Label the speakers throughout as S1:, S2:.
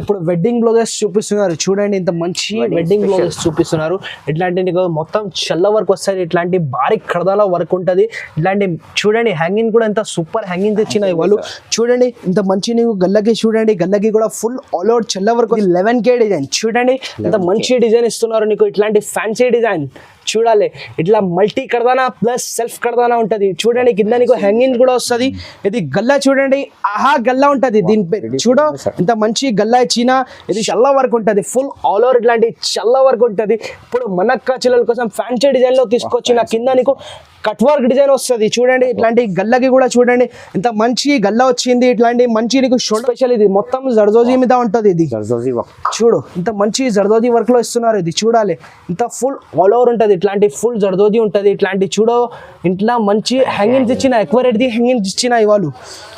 S1: ఇప్పుడు wedding blouses చూపిస్తున్నారు చూడండి. ఇంత మంచి వెడ్డింగ్ బ్లౌజెస్ చూపిస్తున్నారు. ఇట్లాంటి నీకు మొత్తం చల్ల వర్క్ వస్తుంది. ఇట్లాంటి భారీ కడదాల వర్క్ ఉంటుంది. ఇట్లాంటి చూడండి హ్యాంగింగ్ కూడా ఎంత సూపర్ హ్యాంగింగ్ తెచ్చిన వాళ్ళు చూడండి. ఇంత మంచి నీకు గల్లకి చూడండి, గల్లకి కూడా ఫుల్ ఆల్ ఓవర్ చల్ల వర్క్ 11K డిజైన్ చూడండి. ఇంత మంచి డిజైన్ ఇస్తున్నారు నీకు. ఇట్లాంటి ఫ్యాన్సీ డిజైన్ చూడాలి. ఇట్లా మల్టీ కడదానా ప్లస్ సెల్ఫ్ కడదానా ఉంటుంది చూడండి. కింద నీకు హ్యాంగింగ్ కూడా వస్తుంది. ఇది గల్లా చూడండి, ఆహా గల్లా ఉంటుంది దీని పేరు చూడ. ఇంత మంచి గల్లా ఇచ్చిన ఇది చల్ల వర్క్ ఉంటుంది. ఫుల్ ఆల్ ఓవర్ ఇట్లాంటి చల్ల వర్క్ ఉంటుంది. ఇప్పుడు మనక్క చిల్లల కోసం ఫ్యాన్సీ డిజైన్ లో తీసుకొచ్చిన కింద నీకు కట్ వర్క్ డిజైన్ వస్తుంది చూడండి. ఇట్లాంటి గల్లకి కూడా చూడండి ఇంత మంచి గల్లా వచ్చింది. ఇట్లాంటి మంచి నీకు స్పెషల్ ఇది మొత్తం జర్దోజీ మీద ఉంటుంది. ఇది చూడు ఇంత మంచి జర్దోజీ వర్క్ లో ఇస్తున్నారు. ఇది చూడాలి ఇంత ఫుల్ ఆల్ ఓవర్ ఉంటుంది. ఇట్లాంటి ఫుల్ జర్దోజీ ఉంటుంది. ఇట్లాంటి చూడో ఇంట్లో మంచి హ్యాంగింగ్స్ ఇచ్చిన ఎక్కువ రేట్ది హ్యాంగింగ్స్ ఇచ్చిన ఇవాళ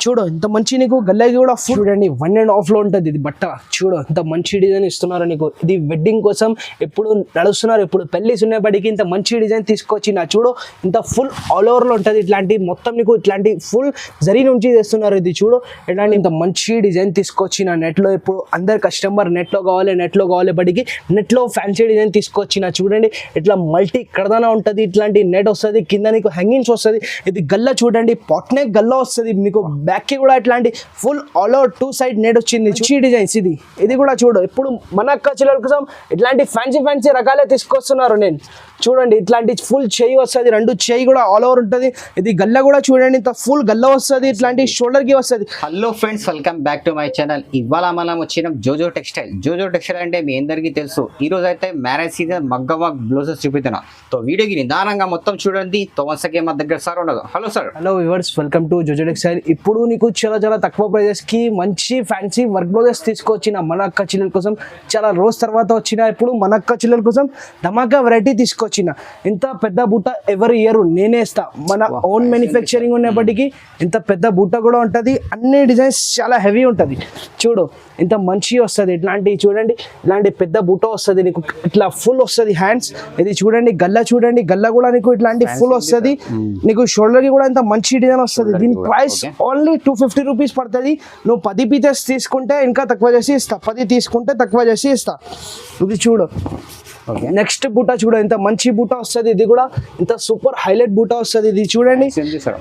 S1: చూడు. ఇంత మంచి నీకు గల్లకి కూడా ఫుల్ చూడండి 1.5 లో ఉంటుంది ఇది బట్ట చూడు. ఇంత మంచి డిజైన్ ఇస్తున్నారు నీకు. ఇది వెడ్డింగ్ కోసం ఎప్పుడు నడుస్తున్నారు. ఇప్పుడు పెళ్లి ఉన్నప్పటికీ ఇంత మంచి డిజైన్ తీసుకొచ్చిన చూడు. ఇంత ఫుల్ ఆల్ ఓవర్ లో ఉంటుంది. ఇట్లాంటి మొత్తం నీకు ఇట్లాంటి ఫుల్ జరీ నుంచి చేస్తున్నారు. ఇది చూడు ఇట్లాంటి ఇంత మంచి డిజైన్ తీసుకొచ్చిన నెట్ లో. ఇప్పుడు అందరు కస్టమర్ నెట్ లో కావాలి బడికి నెట్ లో ఫ్యాన్సీ డిజైన్ తీసుకొచ్చిన చూడండి. ఇట్లా మల్టీ కడదానా ఉంటుంది. ఇట్లాంటి నెట్ వస్తుంది. కింద నీకు హ్యాంగింగ్స్ వస్తుంది. ఇది గల్ల చూడండి పాట్ నెక్ గల్లా వస్తుంది మీకు. బ్యాక్ కి కూడా ఇట్లాంటి full all over 2 side net వచ్చింది. మంచి డిజైన్స్ ఇది కూడా చూడు. ఇప్పుడు మన అక్క చిల్లల కోసం ఇట్లాంటి ఫ్యాన్సీ రకాలే తీసుకొస్తున్నారు. నేను చూడండి ఇట్లాంటి ఫుల్ చేయి వస్తుంది. 2 చేయి కూడా ఆల్ ఓవర్ ఉంటుంది. ఇది గల్ల కూడా చూడండి ఇంత ఫుల్ గల్ల వస్తుంది. ఇట్లాంటి షోల్డర్ కి వస్తుంది.
S2: Hello friends, welcome back to my channel. ఇవాళ మనం వచ్చినాం జోజో టెక్స్టైల్. జోజో టెక్స్టైల్ అంటే మీ అందరికీ తెలుసు. ఈ రోజు అయితే మ్యారేజ్ సీజన్ మగ్గ వర్క్ బ్లౌజెస్ చూపిస్తున్నా. తో వీడియోకి నిదానంగా మొత్తం చూడండి. తో వన్సకే మా దగ్గర సార్ ఉండదు. Hello sir.
S1: Hello viewers, welcome to Jojo textile. ఇప్పుడు నీకు చాలా తక్కువ ప్రైజెస్ కి మంచి ఫ్యాన్సీ వర్క్ బ్లౌజెస్ తీసుకొచ్చిన మన అక్క చిల్లల కోసం. చాలా రోజు తర్వాత వచ్చిన ఇప్పుడు మన అక్క చిల్లల కోసం ధమాకా వెరైటీ తీసుకొచ్చిన. ఇంత పెద్ద బూట ఎవరి ఇయర్ నేనే ఇస్తా. మన ఓన్ మ్యానుఫ్యాక్చరింగ్ ఉన్నప్పటికీ ఇంత పెద్ద బూట కూడా ఉంటుంది. అన్ని డిజైన్స్ చాలా హెవీ ఉంటుంది. చూడు ఇంత మంచి వస్తుంది. ఇట్లాంటి చూడండి ఇట్లాంటి పెద్ద బూట వస్తుంది నీకు. ఇట్లా ఫుల్ వస్తుంది హ్యాండ్స్. ఇది చూడండి గల్ల చూడండి. గల్ల కూడా నీకు ఇట్లాంటి ఫుల్ వస్తుంది నీకు. షోల్డర్ కి కూడా ఇంత మంచి డిజైన్ వస్తుంది. దీని ప్రైస్ ఓన్లీ 250 రూపీస్ పడుతుంది. నువ్వు 10 పీసెస్ తీసుకుంటే ఇంకా తక్కువ చేసి ఇస్తా. 10 తీసుకుంటే తక్కువ చేసి ఇస్తా. ఇది చూడు. నెక్స్ట్ బూటా చూడు ఎంత మంచి బూటా వస్తుంది. ఇది కూడా ఇంత సూపర్ హైలైట్ బూటా వస్తుంది. ఇది చూడండి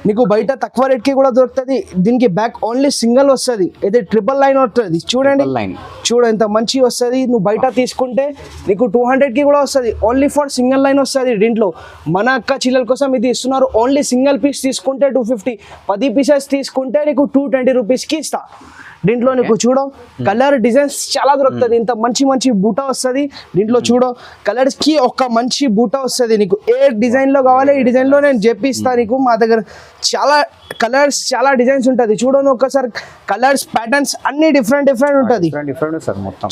S1: నీకు బయట తక్కువ రేట్ కి కూడా దొరుకుతుంది. దీనికి బ్యాక్ ఓన్లీ సింగిల్ వస్తుంది. ఇది ట్రిపుల్ లైన్ వస్తుంది చూడండి. చూడు ఎంత మంచి వస్తుంది. నువ్వు బయట తీసుకుంటే నీకు 200 కి కూడా వస్తుంది. ఓన్లీ ఫర్ సింగిల్ లైన్ వస్తుంది. దీంట్లో మన అక్క చిల్లల కోసం ఇది ఇస్తున్నారు. ఓన్లీ సింగిల్ పీస్ తీసుకుంటే 250. 10 పీసెస్ తీసుకుంటే నీకు 220 రూపీస్కి ఇస్తా. దీంట్లో నీకు చూడ కలర్ డిజైన్స్ చాలా దొరుకుతుంది. ఇంత మంచి బూటా వస్తుంది. దీంట్లో చూడ కలర్స్ కి ఒక మంచి బూటా వస్తుంది నీకు. ఏ డిజైన్ లో కావాలి ఈ డిజైన్ లో నేను చెప్పిస్తాను నీకు. మా దగ్గర చాలా కలర్స్ చాలా డిజైన్స్ ఉంటుంది. చూడండి ఒకసారి కలర్స్ ప్యాటర్న్స్ అన్ని డిఫరెంట్ ఉంటుంది.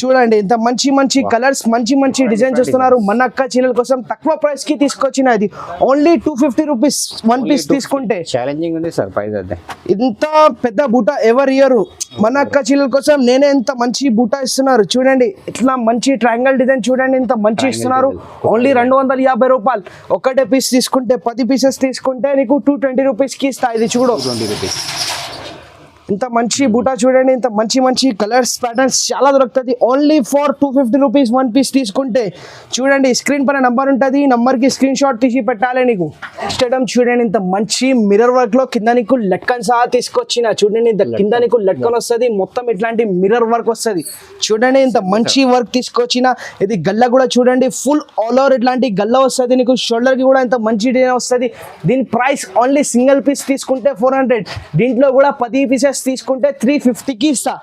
S1: చూడండి ఇంత మంచి కలర్స్ మంచి డిజైన్స్ ఇస్తున్నారు. మన అక్క చిల్లల కోసం తక్కువ ప్రైస్ కి తీసుకొచ్చిన. ఇది ఓన్లీ 250 రూపీస్ 1 పీస్ తీసుకుంటే.
S2: ఛాలెంజింగ్ ఉంది సార్ ప్రైస్ అయితే.
S1: ఇంత పెద్ద బూటా ఎవరు ఇయర్ మన అక్క చిల్లల కోసం నేనే ఇంత మంచి బూటా ఇస్తున్నారు. చూడండి ఇట్లా మంచి ట్రయాంగిల్ డిజైన్ చూడండి ఇంత మంచి ఇస్తున్నారు. ఓన్లీ 250 రూపాయలు. ఒకటే పీస్ తీసుకుంటే 10 పీసెస్ తీసుకుంటే నీకు 220 రూపీస్కి ఇస్తా. ఇది చూడు ఇంత మంచి బూటా చూడండి. ఇంత మంచి కలర్స్ ప్యాటర్న్స్ చాలా దొరుకుతుంది. ఓన్లీ ఫర్ 250 రూపీస్ 1 పీస్ తీసుకుంటే. చూడండి స్క్రీన్ పైన నంబర్ ఉంటుంది. ఈ నంబర్కి స్క్రీన్ షాట్ తీసి పెట్టాలి నీకు. స్టేటమ్ చూడండి ఇంత మంచి మిర్రర్ వర్క్ లో కింద నీకు లట్కన్ సహా తీసుకొచ్చిన. చూడండి ఇంత కింద నీకు లట్కన్ వస్తుంది. మొత్తం ఇట్లాంటి మిర్రర్ వర్క్ వస్తుంది. చూడండి ఇంత మంచి వర్క్ తీసుకొచ్చిన. ఇది గల్ల కూడా చూడండి ఫుల్ ఆల్ ఓవర్ ఇట్లాంటి గల్ల వస్తుంది నీకు. షోల్డర్ కి కూడా ఇంత మంచి డిజైన్ వస్తుంది. దీని ప్రైస్ ఓన్లీ సింగిల్ పీస్ తీసుకుంటే 400. దీంట్లో కూడా 10 పీసెస్ తీసుకుంటే 350కి ఇస్తా.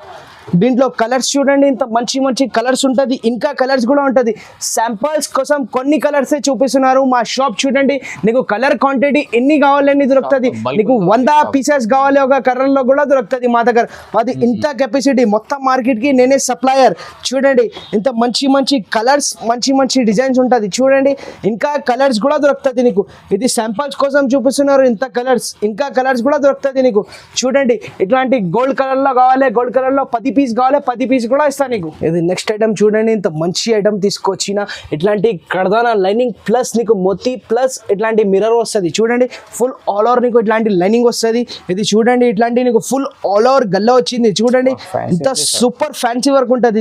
S1: దీంట్లో కలర్స్ చూడండి ఇంత మంచి కలర్స్ ఉంటుంది. ఇంకా కలర్స్ కూడా ఉంటుంది. శాంపుల్స్ కోసం కొన్ని కలర్స్ చూపిస్తున్నారు. మా షాప్ చూడండి నీకు కలర్ క్వాంటిటీ ఎన్ని కావాలని దొరుకుతుంది. నీకు 100 పీసెస్ కావాలి ఒక కలర్ లో కూడా దొరుకుతుంది మా దగ్గర. అది ఇంత కెపాసిటీ మొత్తం మార్కెట్ కి నేనే సప్లయర్. చూడండి ఇంత మంచి కలర్స్ మంచి డిజైన్స్ ఉంటుంది. చూడండి ఇంకా కలర్స్ కూడా దొరుకుతుంది నీకు. ఇది శాంపుల్స్ కోసం చూపిస్తున్నారు. ఇంత కలర్స్ ఇంకా కలర్స్ కూడా దొరుకుతుంది నీకు. చూడండి ఇట్లాంటి గోల్డ్ కలర్ లో కావాలి. గోల్డ్ కలర్ లో 10 పీస్ కావాలి 10 పీస్ కూడా ఇస్తాను నీకు. ఇది నెక్స్ట్ ఐటమ్ చూడండి, ఇంత మంచి ఐటమ్ తీసుకొచ్చిన ఇట్లాంటి కడదానా లైనింగ్ ప్లస్ నీకు మొత్తి ప్లస్ ఇట్లాంటి మిర్రర్ వస్తుంది చూడండి. ఫుల్ ఆల్ ఓవర్ నీకు ఇట్లాంటి లైనింగ్ వస్తుంది. ఇది చూడండి ఇట్లాంటి నీకు ఫుల్ ఆల్ ఓవర్ గల్లా వచ్చింది చూడండి. ఇంత సూపర్ ఫ్యాన్సీ వర్క్ ఉంటుంది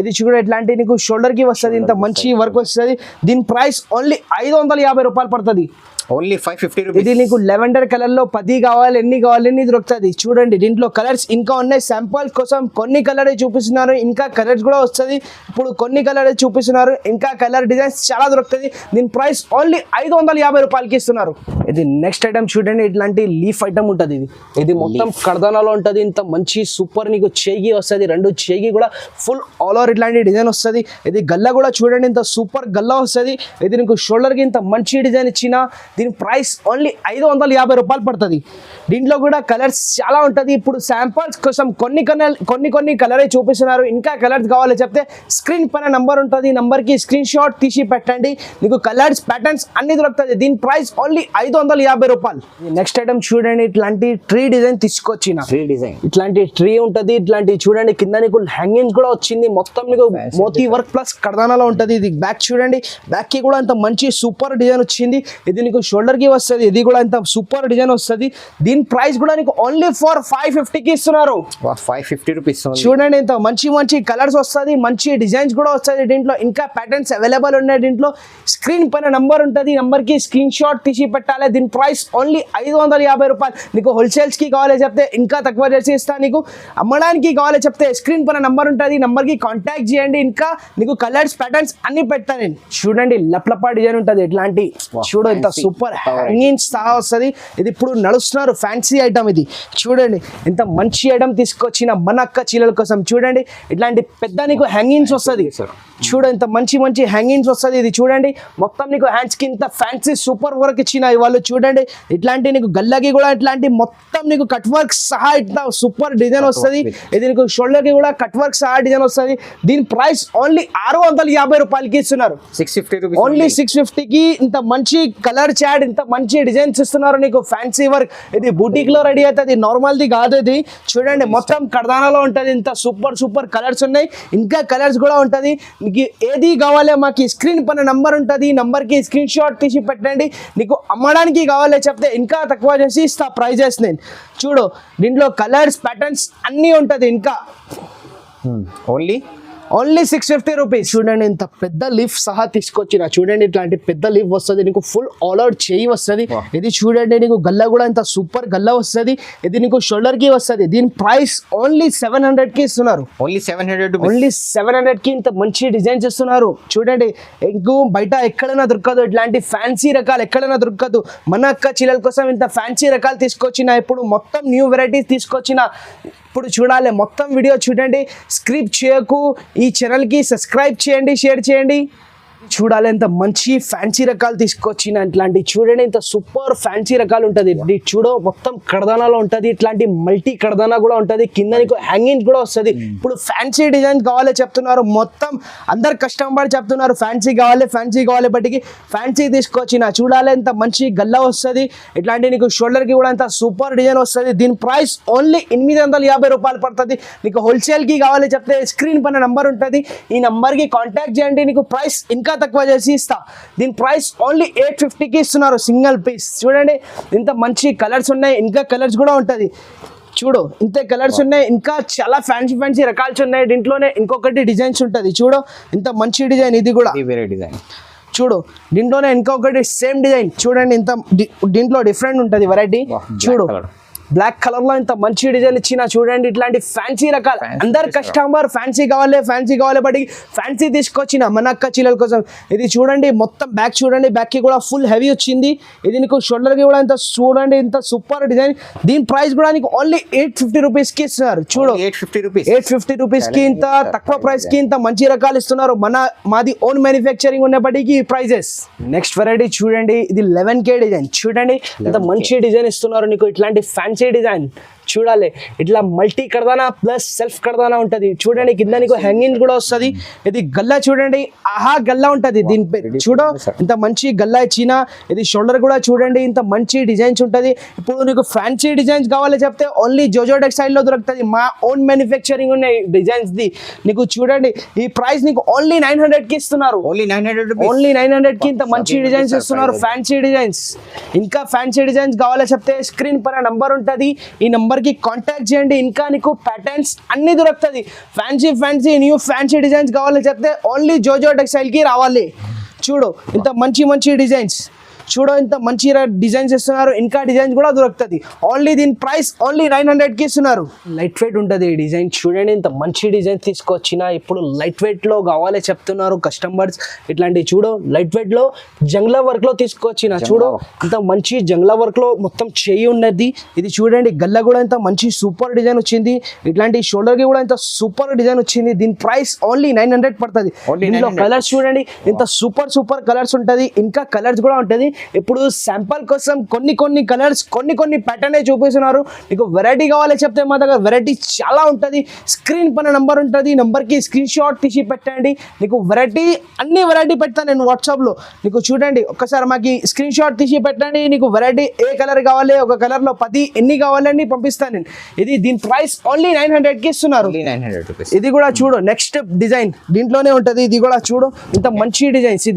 S1: ఇది చూడండి. ఇట్లాంటి నీకు షోల్డర్ కి వస్తుంది, ఇంత మంచి వర్క్ వస్తుంది. దీని ప్రైస్ ఓన్లీ 550 రూపాయలు పడుతుంది.
S2: Only 550 rupees.
S1: ఇది నీకు లెవెండర్ కలర్ లో 10 కావాలి, ఎన్ని కావాలి ఎన్ని దొరుకుతుంది చూడండి. దీంట్లో కలర్స్ ఇంకా ఉన్నాయి. శాంపుల్స్ కోసం కొన్ని కలర్ చూపిస్తున్నారు, ఇంకా కలర్స్ కూడా వస్తుంది. ఇప్పుడు కొన్ని కలర్ చూపిస్తున్నారు, ఇంకా కలర్ డిజైన్స్ చాలా దొరుకుతుంది. దీని ప్రైస్ ఓన్లీ 550 రూపాయలకి ఇస్తున్నారు. ఇది నెక్స్ట్ ఐటమ్ చూడండి, ఇట్లాంటి లీఫ్ ఐటమ్ ఉంటుంది. ఇది మొత్తం కడదానాలో ఉంటుంది. ఇంత మంచి సూపర్ నీకు చేగి వస్తుంది, 2 చేగి కూడా ఫుల్ ఆల్ ఓవర్ ఇట్లాంటి డిజైన్ వస్తుంది. ఇది గల్లా కూడా చూడండి, ఇంత సూపర్ గల్లా వస్తుంది. ఇది నీకు షోల్డర్ కి ఇంత మంచి డిజైన్ ఇచ్చిన దీని ప్రైస్ ఓన్లీ 550 రూపాయలు పడుతుంది. దీంట్లో కూడా కలర్స్ చాలా ఉంటుంది. ఇప్పుడు శాంపుల్స్ కోసం కొన్ని కలర్ చూపిస్తున్నారు. ఇంకా కలర్స్ కావాలి చెప్తే స్క్రీన్ పైన నంబర్ ఉంటుంది, నంబర్కి స్క్రీన్ షాట్ తీసి పెట్టండి. మీకు కలర్స్ ప్యాటర్న్స్ అన్ని దొరుకుతుంది. దీని ప్రైస్ ఓన్లీ 550 రూపాయలు. నెక్స్ట్ ఐటమ్ చూడండి, ఇట్లాంటి ట్రీ డిజైన్ తీసుకొచ్చిన ఇట్లాంటి ట్రీ ఉంటుంది. ఇట్లాంటి చూడండి కింద నీకు హ్యాంగింగ్స్ కూడా వచ్చింది. మొత్తం నీకు మోతీ వర్క్ ప్లస్ కడదానాలో ఉంటుంది. ఇది బ్యాక్ చూడండి, బ్యాక్ కి కూడా అంత మంచి సూపర్ డిజైన్ వచ్చింది. ఇది నీకు షోల్డర్ కి వస్తుంది. ఇది కూడా ఇంత సూపర్ డిజైన్ వస్తుంది. దీని ప్రైస్ కూడా నీకు ఓన్లీ ఫర్ 550 కి ఇస్తున్నారు.
S2: 550 రూపీస్
S1: చూడండి, ఇంత మంచి కలర్స్ వస్తుంది, మంచి డిజైన్స్ కూడా వస్తుంది. దీంట్లో ఇంకా ప్యాటర్న్స్ అవైలబుల్ ఉన్నాయి. దీంట్లో స్క్రీన్ పైన నంబర్ ఉంటుంది, నంబర్ కి స్క్రీన్ షాట్ తీసి పెట్టాలి. దీని ప్రైస్ ఓన్లీ 550 రూపాయలు. నీకు హోల్సేల్స్ కి కావాలి చెప్తే ఇంకా తక్కువ చేసి ఇస్తాను. నీకు అమ్మడానికి కావాలి చెప్తే స్క్రీన్ పైన నంబర్ ఉంటుంది, నంబర్ కి కాంటాక్ట్ చేయండి. ఇంకా నీకు కలర్స్ ప్యాటర్న్స్ అన్ని పెడతాను నేను. చూడండి లప్లపా డిజైన్ ఉంటుంది ఇట్లాంటి. చూడు ఇంత సూపర్ హ్యాంగింగ్స్ సహా వస్తుంది. ఇది ఇప్పుడు నడుస్తున్నారు ఫ్యాన్సీ ఐటమ్. ఇది చూడండి ఇంత మంచి ఐటమ్ తీసుకొచ్చిన మన అక్క చీరల కోసం. చూడండి ఇట్లాంటి పెద్ద నీకు హ్యాంగింగ్స్ వస్తుంది. చూడు ఇంత మంచి హ్యాంగింగ్స్ వస్తుంది. ఇది చూడండి మొత్తం నీకు హ్యాండ్స్ కి ఇంత ఫ్యాన్సీ సూపర్ వర్క్ ఇచ్చిన వాళ్ళు. చూడండి ఇట్లాంటి నీకు గల్లకి కూడా ఇట్లాంటి మొత్తం నీకు కట్ వర్క్ సహా ఇట్లా సూపర్ డిజైన్ వస్తుంది. ఇది నీకు షోల్డర్ కి కూడా కట్ వర్క్ సహా డిజైన్ వస్తుంది. దీని ప్రైస్ ఓన్లీ 650 రూపాయలకి ఇస్తున్నారు.
S2: 650 రూపీస్
S1: ఓన్లీ 650 కి ఇంత మంచి కలర్ చాట్, ఇంత మంచి డిజైన్స్ ఇస్తున్నారు నీకు ఫ్యాన్సీ వర్క్. ఇది బూటిక్ లో రెడీ అవుతుంది, నార్మల్ ది కాదు. ఇది చూడండి మొత్తం కడదానాలో ఉంటుంది. ఇంత సూపర్ కలర్స్ ఉన్నాయి, ఇంకా కలర్స్ కూడా ఉంటుంది. మీకు ఏది కావాలి మాకు స్క్రీన్ పైన నంబర్ ఉంటుంది, నంబర్ కి స్క్రీన్ షాట్ తీసి పెట్టండి. నీకు అమ్మడానికి కావాలి చెప్తే ఇంకా తక్కువ చేసి ఇస్తా ప్రైజెస్ నేను. చూడు దీంట్లో కలర్స్ ప్యాటర్న్స్ అన్నీ ఉంటుంది. ఇంకా ఓన్లీ 650 రూపీస్. చూడండి ఇంత పెద్ద లీఫ్ సహా తీసుకొచ్చిన. చూడండి ఇట్లాంటి పెద్ద లీఫ్ వస్తుంది, నీకు ఫుల్ ఆల్ అవుట్ చేయి వస్తుంది. ఇది చూడండి నీకు గల్లా కూడా ఇంత సూపర్ గల్లా వస్తుంది. ఇది నీకు షోల్డర్ కి వస్తుంది. దీని ప్రైస్ ఓన్లీ 700 కి ఇస్తున్నారు.
S2: ఓన్లీ
S1: 700 కి ఇంత మంచి డిజైన్స్ ఇస్తున్నారు. చూడండి ఇంకో బయట ఎక్కడైనా దొరకదు, ఇట్లాంటి ఫ్యాన్సీ రకాలు ఎక్కడైనా దొరకదు. మన అక్క చీరల కోసం ఇంత ఫ్యాన్సీ రకాలు తీసుకొచ్చిన. ఇప్పుడు మొత్తం న్యూ వెరైటీస్ తీసుకొచ్చిన. ఇప్పుడు చూడాలి మొత్తం వీడియో చూడండి, స్క్రిప్ట్ చేయకు. ఈ ఛానల్కి సబ్స్క్రైబ్ చేయండి, షేర్ చేయండి. చూడాలి ఎంత మంచి ఫ్యాన్సీ రకాలు తీసుకొచ్చిన. ఇట్లాంటి చూడండి ఇంత సూపర్ ఫ్యాన్సీ రకాలు ఉంటుంది. చూడ మొత్తం కడదానాలో ఉంటుంది. ఇట్లాంటి మల్టీ కడదానా కూడా ఉంటుంది. కింద నీకు హ్యాంగింగ్ కూడా వస్తుంది. ఇప్పుడు ఫ్యాన్సీ డిజైన్ కావాలి చెప్తున్నారు. మొత్తం అందరు కస్టమర్ చెప్తున్నారు ఫ్యాన్సీ కావాలి బట్టికి ఫ్యాన్సీ తీసుకొచ్చిన. చూడాలి ఎంత మంచి గల్లా వస్తుంది. ఇట్లాంటి నీకు షోల్డర్ కి కూడా ఎంత సూపర్ డిజైన్ వస్తుంది. దీని ప్రైస్ ఓన్లీ 850 రూపాయలు పడుతుంది. నీకు హోల్సేల్ కి కావాలి చెప్తే స్క్రీన్ పైన నంబర్ ఉంటుంది, ఈ నంబర్ కి కాంటాక్ట్ చేయండి. నీకు ప్రైస్ ఇంకా తక్కువ చేసి ఇస్తా. దీని ప్రైస్ ఓన్లీ 850 కి ఇస్తున్నారు సింగిల్ పీస్. చూడండి ఇంత మంచి కలర్స్ ఉన్నాయి, ఇంకా కలర్స్ కూడా ఉంటుంది. చూడు ఇంత కలర్స్ ఉన్నాయి, ఇంకా చాలా ఫ్యాన్సీ రకాల్స్ ఉన్నాయి. దీంట్లోనే ఇంకొకటి డిజైన్స్ ఉంటుంది. చూడు ఇంత మంచి డిజైన్. ఇది కూడా
S2: వేరే డిజైన్.
S1: చూడు దీంట్లోనే ఇంకొకటి సేమ్ డిజైన్. చూడండి ఇంత దీంట్లో డిఫరెంట్ ఉంటుంది వెరైటీ. చూడు బ్లాక్ కలర్ లో ఇంత మంచి డిజైన్ ఇచ్చిన. చూడండి ఇట్లాంటి ఫ్యాన్సీ రకాలు. అందరు కస్టమర్ ఫ్యాన్సీ కావాలి బట్ ఫ్యాన్సీ తీసుకొచ్చిన మన అక్క చీరల కోసం. ఇది చూడండి మొత్తం బ్యాక్ చూడండి, బ్యాక్ కి కూడా ఫుల్ హెవీ వచ్చింది. ఇది నీకు షోల్డర్ కి కూడా ఇంత చూడండి ఇంత సూపర్ డిజైన్. దీని ప్రైస్ కూడా నీకు ఓన్లీ 850 రూపీస్ కి ఇస్తున్నారు. చూడు 850 రూపీస్ కి ఇంత తక్కువ ప్రైస్ కి ఇంత మంచి రకాలు ఇస్తున్నారు. మాది ఓన్ మ్యానుఫ్యాక్చరింగ్ ఉన్నప్పటికీ ప్రైజెస్. నెక్స్ట్ వెరైటీ చూడండి, ఇది 11K డిజైన్. చూడండి ఇంత మంచి డిజైన్ ఇస్తున్నారు నీకు. ఇట్లాంటి ఫ్యాన్సీ డిజైన్ చూడాలి ఇట్లా మల్టీ కడదానా ప్లస్ సెల్ఫ్ కడదానా ఉంటది చూడండి కింద నీకు హ్యాంగింగ్ కూడా వస్తుంది ఇది గల్లా చూడండి ఆహా గల్లా ఉంటది దీని పేరు చూడ ఇంత మంచి గల్లా ఇచ్చిన ఇది షోల్డర్ కూడా చూడండి ఇంత మంచి డిజైన్స్ ఉంటది ఇప్పుడు నీకు ఫ్యాన్సీ డిజైన్స్ కావాలి చెప్తే ఓన్లీ జోజో టెక్స్టైల్ లో దొరుకుతుంది మా ఓన్ మ్యానుఫ్యాక్చరింగ్ ఉన్నాయి డిజైన్స్ ది నీకు చూడండి ఈ ప్రైస్ నీకు ఓన్లీ 900 కి ఇస్తున్నారు
S2: ఓన్లీ 900
S1: ఓన్లీ 900 కి ఇంత మంచి డిజైన్స్ ఇస్తున్నారు ఫ్యాన్సీ డిజైన్స్ ఇంకా ఫ్యాన్సీ డిజైన్స్ కావాలి చెప్తే స్క్రీన్ పైన నంబర్ ఉంటుంది ఈ నంబర్ కి కాంటాక్ట్ చేయండి ఇంకా నీకు ప్యాటర్న్స్ అన్ని దొరుకుతుంది ఫ్యాన్సీ న్యూ ఫ్యాన్సీ డిజైన్స్ కావాలి చెప్తే ఓన్లీ జోజో టెక్స్టైల్ కి రావాలి చూడు ఇంత మంచి డిజైన్స్ చూడు ఇంత మంచి డిజైన్స్ ఇస్తున్నారు ఇంకా డిజైన్స్ కూడా దొరుకుతుంది ఓన్లీ దీని ప్రైస్ ఓన్లీ 900 కి ఇస్తున్నారు లైట్ వెయిట్ ఉంటుంది ఈ డిజైన్ చూడండి ఇంత మంచి డిజైన్ తీసుకొచ్చిన ఇప్పుడు లైట్ వెయిట్ లో కావాలి చెప్తున్నారు కస్టమర్స్ ఇట్లాంటివి చూడు లైట్ వెయిట్ లో జంగ్లా వర్క్ లో తీసుకొచ్చిన చూడు ఇంత మంచి జంగ్లా వర్క్ లో మొత్తం చేయి ఉన్నది ఇది చూడండి గల్ల కూడా ఇంత మంచి సూపర్ డిజైన్ వచ్చింది ఇట్లాంటి షోల్డర్ కి కూడా ఇంత సూపర్ డిజైన్ వచ్చింది దీని ప్రైస్ ఓన్లీ 900 పడుతుంది దీంట్లో కలర్స్ చూడండి ఇంత సూపర్ కలర్స్ ఉంటుంది ఇంకా కలర్స్ కూడా ఉంటుంది ఇప్పుడు శాంపుల్ కోసం కొన్ని కలర్స్ కొన్ని ప్యాటర్న్ చూపిస్తున్నారు మీకు వెరైటీ కావాలి చెప్తే మా దగ్గర వెరైటీ చాలా ఉంటుంది స్క్రీన్ పైన నంబర్ ఉంటుంది నంబర్కి స్క్రీన్ షాట్ తీసి పెట్టండి నీకు అన్ని వెరైటీ పెడతాను నేను వాట్సాప్లో నీకు చూడండి ఒక్కసారి మాకు స్క్రీన్ షాట్ తీసి పెట్టండి నీకు వెరైటీ ఏ కలర్ కావాలి ఒక కలర్లో 10 ఎన్ని కావాలని పంపిస్తాను నేను ఇది దీని ప్రైస్ ఓన్లీ 900 కి ఇస్తున్నారు ఇది కూడా చూడు నెక్స్ట్ డిజైన్ దీంట్లోనే ఉంటుంది ఇది కూడా చూడు ఇంత మంచి డిజైన్స్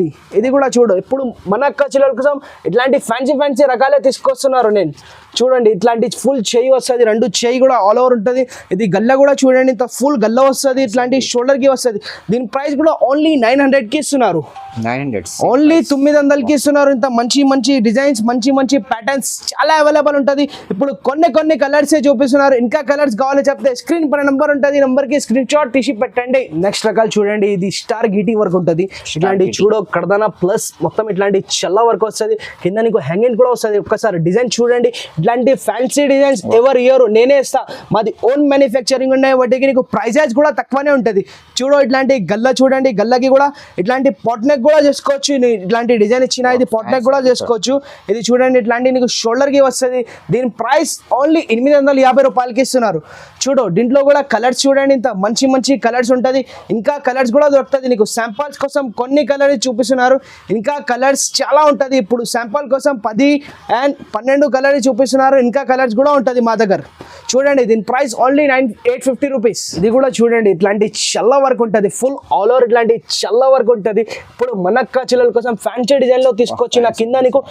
S1: ఇది కూడా చూడు ఇప్పుడు మన కల్చరల్ కోసం ఇట్లాంటి ఫ్యాన్సీ రకాలే తీసుకొస్తున్నారు నేను చూడండి ఇట్లాంటి ఫుల్ చేయి వస్తుంది రెండు చేయి కూడా ఆల్ ఓవర్ ఉంటుంది ఇది గల్ల కూడా చూడండి ఇంత ఫుల్ గల్ల వస్తుంది ఇట్లాంటి షోల్డర్ కి వస్తుంది దీని ప్రైస్ కూడా ఓన్లీ 900 కి ఇస్తున్నారు
S2: 900
S1: ఓన్లీ 900 కి ఇస్తున్నారు ఇంత మంచి డిజైన్స్ మంచి ప్యాటర్న్స్ చాలా అవైలబుల్ ఉంటుంది ఇప్పుడు కొన్ని కలర్స్ చూపిస్తున్నారు ఇంకా కలర్స్ కావాలి చెప్తే స్క్రీన్ పైన నంబర్ ఉంటుంది నంబర్ కి స్క్రీన్ షాట్ తీసి పెట్టండి నెక్స్ట్ రకాలు చూడండి ఇది స్టార్ గీటీ వర్క్ ఉంటుంది ఇట్లాంటి చూడో కడదానా ప్లస్ మొత్తం ఇట్లాంటి చల్ల వర్క్ వస్తుంది కింద నీకు హ్యాంగింగ్ కూడా వస్తుంది ఒక్కసారి డిజైన్ చూడండి ఇట్లాంటి ఫ్యాన్సీ డిజైన్స్ ఎవరు ఇయర్ నేనే ఇస్తా మాది ఓన్ మ్యానుఫ్యాక్చరింగ్ ఉన్నాయి వాటికి నీకు ప్రైజెస్ కూడా తక్కువనే ఉంటుంది చూడు ఇట్లాంటి గల్ల చూడండి గల్లకి కూడా ఇట్లాంటి పాట్ నెక్ కూడా చేసుకోవచ్చు ఇట్లాంటి డిజైన్ ఇచ్చిన ఇది పాట్ నెక్ కూడా చేసుకోవచ్చు ఇది చూడండి ఇట్లాంటి నీకు షోల్డర్ కి వస్తుంది దీని ప్రైస్ ఓన్లీ 850 రూపాయలకి ఇస్తున్నారు చూడు దీంట్లో కూడా కలర్స్ చూడండి ఇంత మంచి కలర్స్ ఉంటుంది ఇంకా కలర్స్ కూడా దొరుకుతుంది నీకు శాంపుల్స్ కోసం కొన్ని కలర్స్ చూపిస్తున్నారు ఇంకా కలర్స్ చాలా ఉంటుంది ఇప్పుడు శాంపుల్ కోసం 10 and 12 కలర్ చూపిస్తున్నారు ఇంకా కలర్స్ కూడా ఉంటుంది మా దగ్గర చూడండి దీని ప్రైస్ ఓన్లీ 850 రూపీస్ ఇది కూడా చూడండి ఇట్లాంటి చల్ల వర్క్ ఉంటుంది ఫుల్ ఆల్ ఓవర్ ఇట్లాంటి చల్ల వర్క్ ఉంటుంది ఇప్పుడు మన కల్చరల్ కోసం ఫ్యాన్సీ డిజైన్ లో తీసుకొచ్చిన కింద నీకు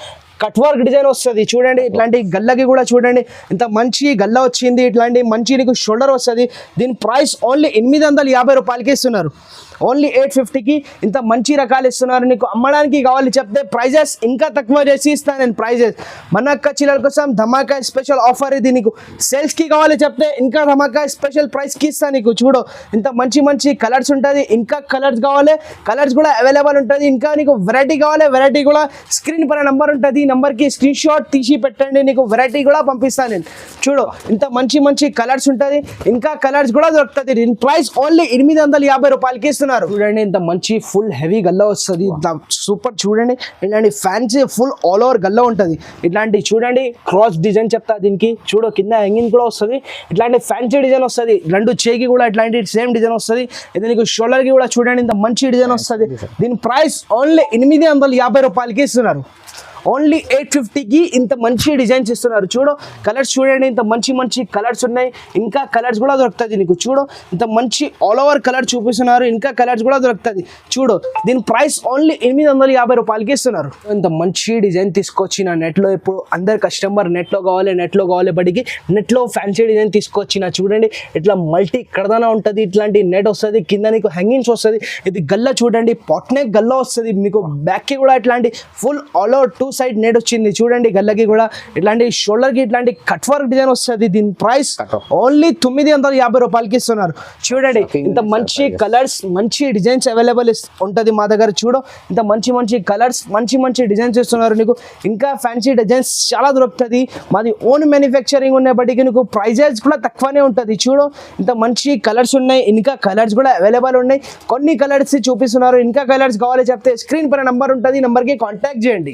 S1: కట్ వర్క్ డిజైన్ వస్తుంది చూడండి ఇట్లాంటి గల్లకి కూడా చూడండి ఇంత మంచి గల్ల వచ్చింది ఇట్లాంటి మంచి నీకు షోల్డర్ వస్తుంది దీని ప్రైస్ ఓన్లీ 850 రూపాయలకి ఇస్తున్నారు ఓన్లీ 850కి ఇంత మంచి రకాలు ఇస్తున్నారు నీకు అమ్మడానికి కావాలి చెప్తే ప్రైజెస్ ఇంకా తక్కువ చేసి ఇస్తాను నేను ప్రైజెస్ మన కల్చరల్ కోసం ధమాకా స్పెషల్ ఆఫర్ ఇది నీకు సేల్స్కి కావాలి చెప్తే ఇంకా ధమాకా స్పెషల్ ప్రైస్కి ఇస్తాను నీకు చూడు ఇంత మంచి కలర్స్ ఉంటుంది ఇంకా కలర్స్ కావాలి కలర్స్ కూడా అవైలబుల్ ఉంటుంది ఇంకా నీకు వెరైటీ కావాలి వెరైటీ కూడా స్క్రీన్ పైన నంబర్ ఉంటుంది నంబర్కి స్క్రీన్ షాట్ తీసి పెట్టండి నీకు వెరైటీ కూడా పంపిస్తాను నేను చూడు ఇంత మంచి కలర్స్ ఉంటుంది ఇంకా కలర్స్ కూడా దొరుకుతుంది దీని ప్రైస్ ఓన్లీ 850 రూపాయలకి ఇస్తున్నారు చూడండి ఇంత మంచి ఫుల్ హెవీ గల్ల వస్తుంది సూపర్ చూడండి ఇట్లాంటి ఫ్యాన్సీ ఫుల్ ఆల్ ఓవర్ గల్ల ఉంటుంది ఇట్లాంటి చూడండి క్రాస్ డిజైన్ చెప్తా దీనికి చూడు కింద హ్యాంగింగ్ కూడా వస్తుంది ఇట్లాంటి ఫ్యాన్సీ డిజైన్ వస్తుంది రెండు చేయికి కూడా ఇట్లాంటి సేమ్ డిజైన్ వస్తుంది ఇది నీకు షోల్డర్ కి కూడా చూడండి ఇంత మంచి డిజైన్ వస్తుంది దీని ప్రైస్ ఓన్లీ 850 రూపాయలకి ఇస్తున్నారు ఓన్లీ 850కి ఇంత మంచి డిజైన్స్ ఇస్తున్నారు చూడు కలర్స్ చూడండి ఇంత మంచి కలర్స్ ఉన్నాయి ఇంకా కలర్స్ కూడా దొరుకుతుంది నీకు చూడు ఇంత మంచి ఆల్ ఓవర్ కలర్ చూపిస్తున్నారు ఇంకా కలర్స్ కూడా దొరుకుతుంది చూడు దీని ప్రైస్ ఓన్లీ 850 రూపాయలకి ఇస్తున్నారు ఇంత మంచి డిజైన్ తీసుకొచ్చిన నెట్లో ఇప్పుడు అందరు కస్టమర్ నెట్లో కావాలి బడికి నెట్లో ఫ్యాన్సీ డిజైన్ తీసుకొచ్చిన చూడండి ఇట్లా మల్టీ కడదానా ఉంటుంది ఇట్లాంటి నెట్ వస్తుంది కింద నీకు హ్యాంగింగ్స్ వస్తుంది ఇది గల్ల చూడండి పాట్ నెక్ గల్ల వస్తుంది మీకు బ్యాక్కి కూడా ఇట్లాంటి full all over 2 side net వచ్చింది చూడండి గల్లకి కూడా ఇట్లాంటి షోల్డర్ కి ఇట్లాంటి కట్ వర్క్ డిజైన్ వస్తుంది దీని ప్రైస్ ఓన్లీ 950 రూపాయలకి ఇస్తున్నారు చూడండి ఇంత మంచి కలర్స్ మంచి డిజైన్స్ అవైలబుల్ ఉంటుంది మా దగ్గర చూడు ఇంత మంచి కలర్స్ మంచి డిజైన్స్ ఇస్తున్నారు నీకు ఇంకా ఫ్యాన్సీ డిజైన్స్ చాలా దొరుకుతుంది మాది ఓన్ మ్యానుఫ్యాక్చరింగ్ ఉన్నప్పటికీ నీకు ప్రైజెస్ కూడా తక్కువనే ఉంటుంది చూడు ఇంత మంచి కలర్స్ ఉన్నాయి ఇంకా కలర్స్ కూడా అవైలబుల్ ఉన్నాయి కొన్ని కలర్స్ చూపిస్తున్నారు ఇంకా కలర్స్ కావాలి చెప్తే స్క్రీన్ పైన నంబర్ ఉంటుంది నంబర్కి కాంటాక్ట్ చేయండి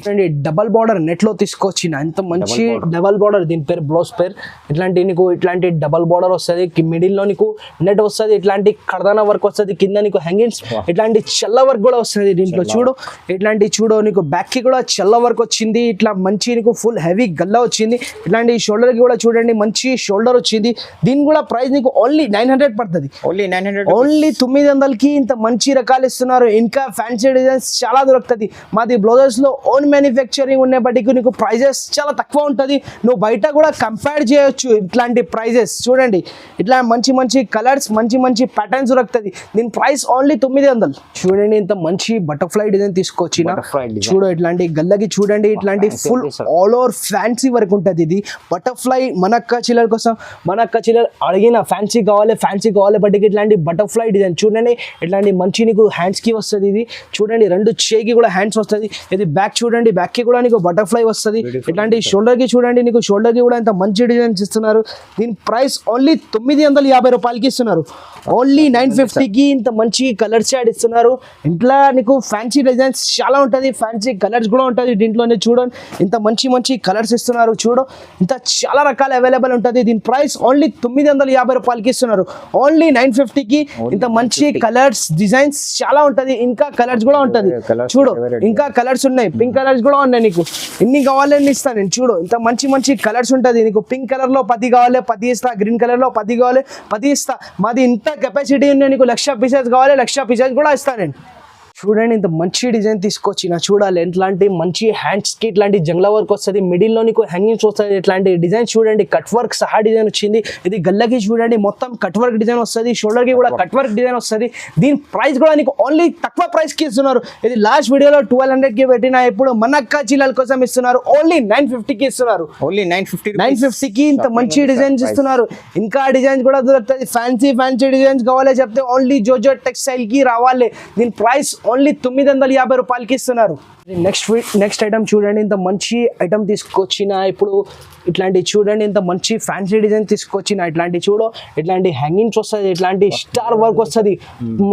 S1: డబల్ బార్డర్ నెట్ లో తీసుకొచ్చిన ఇంత మంచి డబల్ బార్డర్, దీని పేరు బ్లౌజ్ పేర్. ఇట్లాంటి నీకు ఇట్లాంటి డబల్ బార్డర్ వస్తుంది, మిడిల్ లో నీకు నెట్ వస్తుంది, ఇట్లాంటి కడదానా వర్క్ వస్తుంది, కింద నీకు హ్యాంగింగ్స్ ఇట్లాంటి చల్ల వర్క్ కూడా వస్తుంది దీంట్లో. చూడు ఇట్లాంటి చూడు నీకు బ్యాక్ కి కూడా చల్ల వర్క్ వచ్చింది, ఇట్లా మంచి నీకు ఫుల్ హెవీ గల్లా వచ్చింది. ఇట్లాంటి షోల్డర్ కి కూడా చూడండి మంచి షోల్డర్ వచ్చింది. దీని కూడా ప్రైస్ నీకు ఓన్లీ 900 పడుతుంది, ఓన్లీ 900కి ఇంత మంచి రకాలు ఇస్తున్నారు. ఇంకా ఫ్యాన్సీ డిజైన్స్ చాలా దొరుకుతుంది. మాది బ్లౌజెస్ లో ఓన్ మ్యానుఫ్యాక్చరింగ్ ఉన్నప్పటికీ నీకు ప్రైజెస్ చాలా తక్కువ ఉంటుంది. నువ్వు బయట కూడా కంపేర్ చేయొచ్చు ఇట్లాంటి ప్రైజెస్. చూడండి ఇట్లా మంచి మంచి కలర్స్, మంచి మంచి ప్యాటర్న్స్ దొరుకుతుంది. దీని ప్రైస్ ఓన్లీ 900. చూడండి ఇంత మంచి బటర్ఫ్లై డిజైన్ తీసుకొచ్చిన, చూడు ఇట్లాంటి గల్లకి చూడండి, ఇట్లాంటి full all over fancy work ఉంటుంది. ఇది బటర్ఫ్లై మనక్క చిల్లర కోసం, మనక్క చిల్లర అడిగిన ఫ్యాన్సీ కావాలి బట్ ఇట్లాంటి బటర్ఫ్లై డిజైన్ చూడండి. ఇట్లాంటి మంచి నీకు హ్యాండ్స్ కి వస్తుంది. ఇది చూడండి రెండు చేయికి కూడా హ్యాండ్స్ వస్తుంది. ఇది బ్యాక్ చూడండి, బ్యాక్ కి కూడా నీకు బటర్ఫ్లై వస్తుంది. ఇట్లాంటి షోల్డర్ కి చూడండి, నీకు షోల్డర్ కి కూడా ఇంత మంచి డిజైన్స్ ఇస్తున్నారు. దీని ప్రైస్ ఓన్లీ 950 రూపాయలకి ఇస్తున్నారు, ఓన్లీ 950కి ఇంత మంచి కలర్ షాడ్ ఇస్తున్నారు. ఇంట్లో నీకు ఫ్యాన్సీ డిజైన్స్ చాలా ఉంటుంది, ఫ్యాన్సీ కలర్స్ కూడా ఉంటుంది దీంట్లోనే. చూడండి ఇంత మంచి మంచి కలర్స్ ఇస్తున్నారు. చూడు ఇంత చాలా రకాల అవైలబుల్ ఉంటుంది. దీని ప్రైస్ ఓన్లీ 950 రూపాయలకి ఇస్తున్నారు, ఓన్లీ 950కి ఇంత మంచి కలర్స్ డిజైన్స్ చాలా ఉంటది. ఇంకా కలర్స్ కూడా ఉంటది. చూడు ఇంకా కలర్స్ ఉన్నాయి, పింక్ కలర్స్ కూడా ఉన్నాయి. నీకు ఎన్ని కావాలని ఇస్తాను నేను. చూడు ఇంత మంచి మంచి కలర్స్ ఉంటది. నీకు పింక్ కలర్ లో 10 కావాలి 10 ఇస్తా, గ్రీన్ కలర్ లో 10 కావాలి 10 ఇస్తా. మాది ఇంత కెపాసిటీ ఉన్నాయి. నీకు 1,00,000 పీసెస్ కావాలి 1,00,000 పీసెస్ కూడా ఇస్తాను నేను. చూడండి ఇంత మంచి డిజైన్ తీసుకొచ్చిన, చూడాలి ఎట్లాంటి మంచి హ్యాండ్స్ కి ఇట్లాంటి జంగ్లా వర్క్ వస్తుంది, మిడిల్ లో నీకు హ్యాంగింగ్స్ వస్తుంది. ఇట్లాంటి డిజైన్ చూడండి, కట్ వర్క్ సహా డిజైన్ వచ్చింది. ఇది గల్లకి చూడండి మొత్తం కట్ వర్క్ డిజైన్ వస్తుంది, షోల్డర్ కి కూడా కట్ వర్క్ డిజైన్ వస్తుంది. దీని ప్రైస్ కూడా నీకు ఓన్లీ తక్కువ ప్రైస్ కి ఇస్తున్నారు. ఇది లాస్ట్ వీడియోలో 1200కి పెట్టిన, ఇప్పుడు మనక్క చీలల కోసం ఇస్తున్నారు, ఓన్లీ 950కి ఇస్తున్నారు, ఓన్లీ 950కి ఇంత మంచి డిజైన్స్ ఇస్తున్నారు. ఇంకా డిజైన్స్ కూడా దొరుకుతుంది. ఫ్యాన్సీ డిజైన్స్ కావాలి చెప్తే ఓన్లీ జోజో టెక్స్టైల్ కి రావాలి. దీని ప్రైస్ ఓన్లీ 950 రూపాయలకి ఇస్తున్నారు. నెక్స్ట్ ఐటమ్ చూడండి, ఇంత మంచి ఐటమ్ తీసుకొచ్చిన. ఇప్పుడు ఇట్లాంటి చూడండి ఇంత మంచి ఫ్యాన్సీ డిజైన్ తీసుకొచ్చిన. ఇట్లాంటి చూడు ఇట్లాంటి హ్యాంగింగ్స్ వస్తుంది, ఇట్లాంటి స్టార్ వర్క్ వస్తుంది.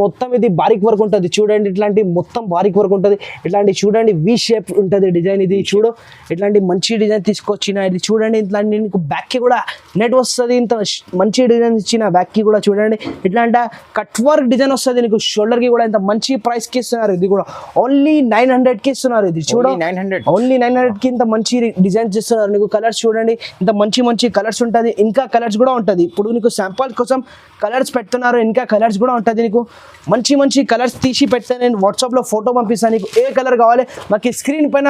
S1: మొత్తం ఇది బారిక్ వర్క్ ఉంటుంది. చూడండి ఇట్లాంటి మొత్తం బారిక్ వర్క్ ఉంటుంది. ఇట్లాంటి చూడండి వి షేప్ ఉంటుంది డిజైన్. ఇది చూడు ఇట్లాంటి మంచి డిజైన్ తీసుకొచ్చిన. ఇది చూడండి ఇట్లాంటి నీకు బ్యాక్ కి కూడా నెట్ వస్తుంది. ఇంత మంచి డిజైన్ ఇచ్చిన బ్యాక్ కి కూడా చూడండి ఇట్లాంటి కట్ వర్క్ డిజైన్ వస్తుంది. నీకు షోల్డర్ కి కూడా ఇంత మంచి ప్రైస్ కి ఇస్తున్నారు. ఇది కూడా ఓన్లీ 900కి ఇస్తున్నారు. ఇది చూడు ఓన్లీ 900కి ఇంత మంచి డిజైన్స్ ఇస్తున్నారు. నీకు కలర్స్ చూడండి ఇంత మంచి మంచి కలర్స్ ఉంటుంది. ఇంకా కలర్స్ కూడా ఉంటుంది. ఇప్పుడు నీకు శాంపుల్ కోసం కలర్స్ పెడుతున్నారు, ఇంకా కలర్స్ కూడా ఉంటుంది. నీకు మంచి మంచి కలర్స్ తీసి పెడతాను నేను. వాట్సాప్లో ఫోటో పంపిస్తాను. నీకు ఏ కలర్ కావాలి మాకు స్క్రీన్ పైన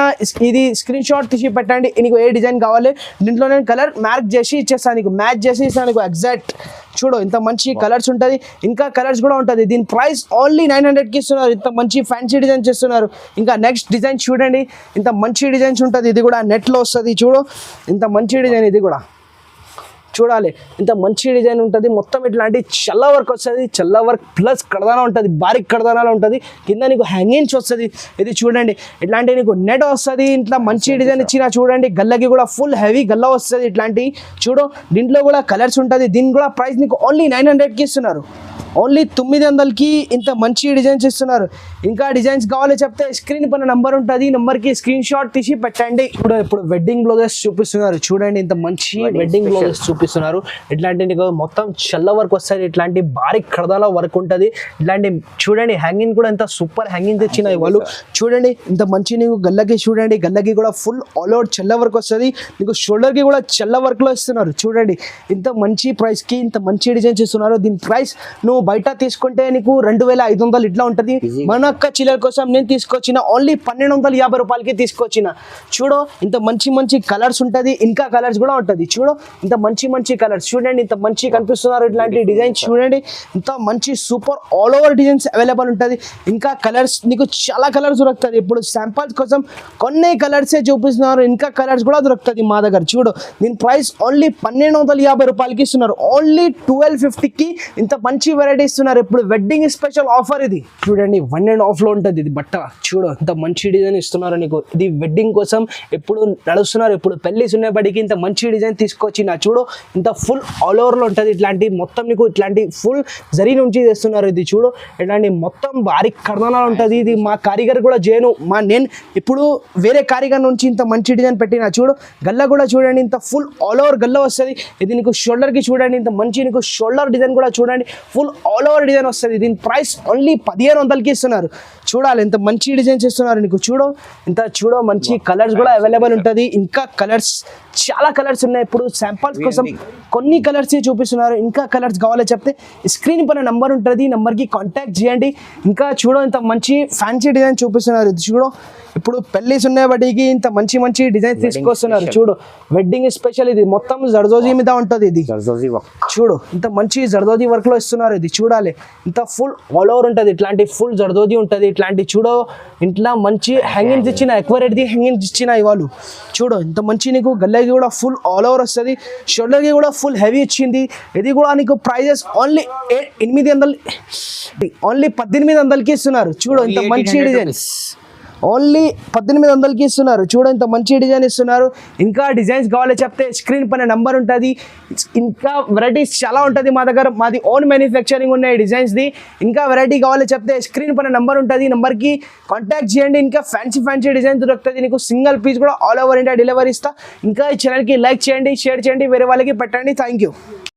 S1: ఇది స్క్రీన్ షాట్ తీసి పెట్టండి. నీకు ఏ డిజైన్ కావాలి దీంట్లో నేను కలర్ మార్క్ చేసి ఇచ్చేస్తాను, నీకు మ్యాచ్ చేసి ఇస్తాను నీకు ఎగ్జాక్ట్. చూడు ఇంత మంచి కలర్స్ ఉంటుంది, ఇంకా కలర్స్ కూడా ఉంటుంది. దీని ప్రైస్ ఓన్లీ 900కి ఇస్తున్నారు. ఇంత మంచి ఫ్యాన్సీ డిజైన్ చేస్తున్నారు. ఇంకా నెక్స్ట్ డిజైన్ చూడండి, ఇంత మంచి డిజైన్స్ ఉంటుంది. ఇది కూడా నెట్లో వస్తుంది. చూడు ఇంత మంచి డిజైన్, ఇది కూడా చూడాలి ఇంత మంచి డిజైన్ ఉంటుంది. మొత్తం ఇట్లాంటి చల్ల వర్క్ వస్తుంది, చల్ల వర్క్ ప్లస్ కడదానా ఉంటుంది, బారిక్ కడదానాలు ఉంటుంది. కింద నీకు హ్యాంగింగ్స్ వస్తుంది. ఇది చూడండి ఇట్లాంటి నీకు నెట్ వస్తుంది. ఇట్లా మంచి డిజైన్ ఇచ్చిన. చూడండి గల్లకి కూడా ఫుల్ హెవీ గల్ల వస్తుంది. ఇట్లాంటి చూడు దీంట్లో కూడా కలర్స్ ఉంటుంది. దీని కూడా ప్రైస్ నీకు ఓన్లీ 900కి ఇస్తున్నారు, ఓన్లీ 900కి ఇంత మంచి డిజైన్స్ ఇస్తున్నారు. ఇంకా డిజైన్స్ కావాలి చెప్తే స్క్రీన్ పైన నంబర్ ఉంటుంది, నెంబర్కి స్క్రీన్ షాట్ తీసి పెట్టండి. ఇప్పుడు వెడ్డింగ్ బ్లౌజెస్ చూపిస్తున్నారు. చూడండి ఇంత మంచి వెడ్డింగ్ బ్లౌజెస్ చూపిస్తున్నారు. ఇట్లాంటి నీకు మొత్తం చల్ల వర్క్ వస్తుంది, ఇట్లాంటి బారిక్ కడదాల వర్క్ ఉంటుంది. ఇట్లాంటి చూడండి హ్యాంగింగ్ కూడా ఎంత సూపర్ హ్యాంగింగ్ తెచ్చిన వాళ్ళు. చూడండి ఇంత మంచి నీకు గల్లకి చూడండి, గల్లకి కూడా ఫుల్ ఆల్ అవుట్ చల్ల వర్క్ వస్తుంది. నీకు షోల్డర్కి కూడా చల్ల వర్క్లో ఇస్తున్నారు. చూడండి ఇంత మంచి ప్రైస్కి ఇంత మంచి డిజైన్స్ ఇస్తున్నారు. దీని ప్రైస్ నువ్వు బయట తీసుకుంటే నీకు 2500 ఇట్లా ఉంటుంది. మనక్క చిల్లర కోసం నేను తీసుకొచ్చిన ఓన్లీ 1250 రూపాయలకి తీసుకొచ్చిన. చూడు ఇంత మంచి మంచి కలర్స్ ఉంటుంది, ఇంకా కలర్స్ కూడా ఉంటుంది. చూడు ఇంత మంచి మంచి కలర్స్ చూడండి, ఇంత మంచి కనిపిస్తున్నారు. ఇట్లాంటి డిజైన్స్ చూడండి, ఇంత మంచి super all over designs available ఉంటుంది. ఇంకా కలర్స్ నీకు చాలా కలర్స్ దొరుకుతుంది. ఇప్పుడు శాంపుల్స్ కోసం కొన్ని కలర్సే చూపిస్తున్నారు, ఇంకా కలర్స్ కూడా దొరుకుతుంది మా దగ్గర. చూడు దీని ప్రైస్ ఓన్లీ 1250 రూపాయలకి ఇస్తున్నారు, ఓన్లీ 1250కి ఇంత మంచి వెరైటీ ఇస్తున్నారు. ఇప్పుడు వెడ్డింగ్ స్పెషల్ ఆఫర్ ఇది చూడండి, 1.5 లో ఉంటుంది ఇది బట్ట. చూడు ఇంత మంచి డిజైన్ ఇస్తున్నారు నీకు. ఇది వెడ్డింగ్ కోసం ఎప్పుడు నడుస్తున్నారు, ఇప్పుడు పెళ్లి ఉన్నప్పటికీ ఇంత మంచి డిజైన్ తీసుకొచ్చి నా చూడు ఇంత ఫుల్ ఆల్ ఓవర్ లో ఉంటుంది. ఇట్లాంటి మొత్తం నీకు ఇట్లాంటి ఫుల్ జరీ నుంచి చేస్తున్నారు. ఇది చూడు ఇట్లాంటి మొత్తం భారీ కర్ణాలు ఉంటుంది. ఇది మా కారిగర్ కూడా చేయను, నేను ఇప్పుడు వేరే కారిగర్ నుంచి ఇంత మంచి డిజైన్ పెట్టిన. చూడు గల్ల కూడా చూడండి ఇంత ఫుల్ ఆల్ ఓవర్ గల్ల వస్తుంది. ఇది నీకు షోల్డర్ కి చూడండి ఇంత మంచి నీకు షోల్డర్ డిజైన్ కూడా చూడండి ఫుల్ ఆల్ ఓవర్ డిజైన్ వస్తుంది. దీని ప్రైస్ ఓన్లీ 1500కి ఇస్తున్నారు. చూడాలి ఎంత మంచి డిజైన్ చేస్తున్నారు నీకు. చూడు ఇంత చూడు మంచి కలర్స్ కూడా అవైలబుల్ ఉంటుంది. ఇంకా కలర్స్ చాలా కలర్స్ ఉన్నాయి. ఇప్పుడు శాంపుల్స్ కోసం కొన్ని కలర్స్ చూపిస్తున్నారు. ఇంకా కలర్స్ కావాలో చెప్తే స్క్రీన్ పైన నంబర్ ఉంటుంది, ఈ నంబర్కి కాంటాక్ట్ చేయండి. ఇంకా చూడు ఇంత మంచి ఫ్యాన్సీ డిజైన్ చూపిస్తున్నారు. ఇది చూడు ఇప్పుడు పెళ్లిస్ ఉన్నాయి వాటికి ఇంత మంచి మంచి డిజైన్స్ తీసుకొస్తున్నారు. చూడు వెడ్డింగ్ స్పెషల్ ఇది మొత్తం జర్దోజీ మీద ఉంటుంది. ఇది చూడు ఇంత మంచి జర్దోజీ వర్క్ లో ఇస్తున్నారు. ఇది చూడాలి ఇంత ఫుల్ ఆల్ ఓవర్ ఉంటుంది. ఇట్లాంటి ఫుల్ జర్దోజీ ఉంటుంది. ఇట్లాంటి చూడు ఇంట్లో మంచి హ్యాంగింగ్స్ ఇచ్చిన ఎక్కువ రేట్ది హ్యాంగింగ్స్ ఇచ్చిన ఇవాళ. చూడు ఇంత మంచి నీకు గల్లకి కూడా ఫుల్ ఆల్ ఓవర్ వస్తుంది. షోల్డర్కి కూడా ఫుల్ హెవీ ఇచ్చింది. ఇది కూడా నీకు ప్రైజెస్ ఓన్లీ 1800కి ఇస్తున్నారు. చూడు ఇంత మంచి డిజైన్ ఓన్లీ 1800కి ఇస్తున్నారు. చూడు ఇంత మంచి డిజైన్ ఇస్తున్నారు. ఇంకా డిజైన్స్ కావాలో చెప్తే స్క్రీన్ పైన నంబర్ ఉంటుంది. ఇంకా వెరైటీస్ చాలా ఉంటుంది మా దగ్గర, మాది ఓన్ మ్యానుఫ్యాక్చరింగ్ ఉన్నాయి డిజైన్స్ది. ఇంకా వెరైటీ కావాలో చెప్తే స్క్రీన్ పైన నంబర్ ఉంటుంది, నంబర్కి కాంటాక్ట్ చేయండి. ఇంకా ఫ్యాన్సీ డిజైన్ దొరుకుతుంది నీకు. సింగిల్ పీస్ కూడా ఆల్ ఓవర్ ఇండియా డెలివరీ ఇస్తా. ఇంకా ఈ ఛానల్కి లైక్ చేయండి, షేర్ చేయండి, వేరే వాళ్ళకి పెట్టండి. Thank you.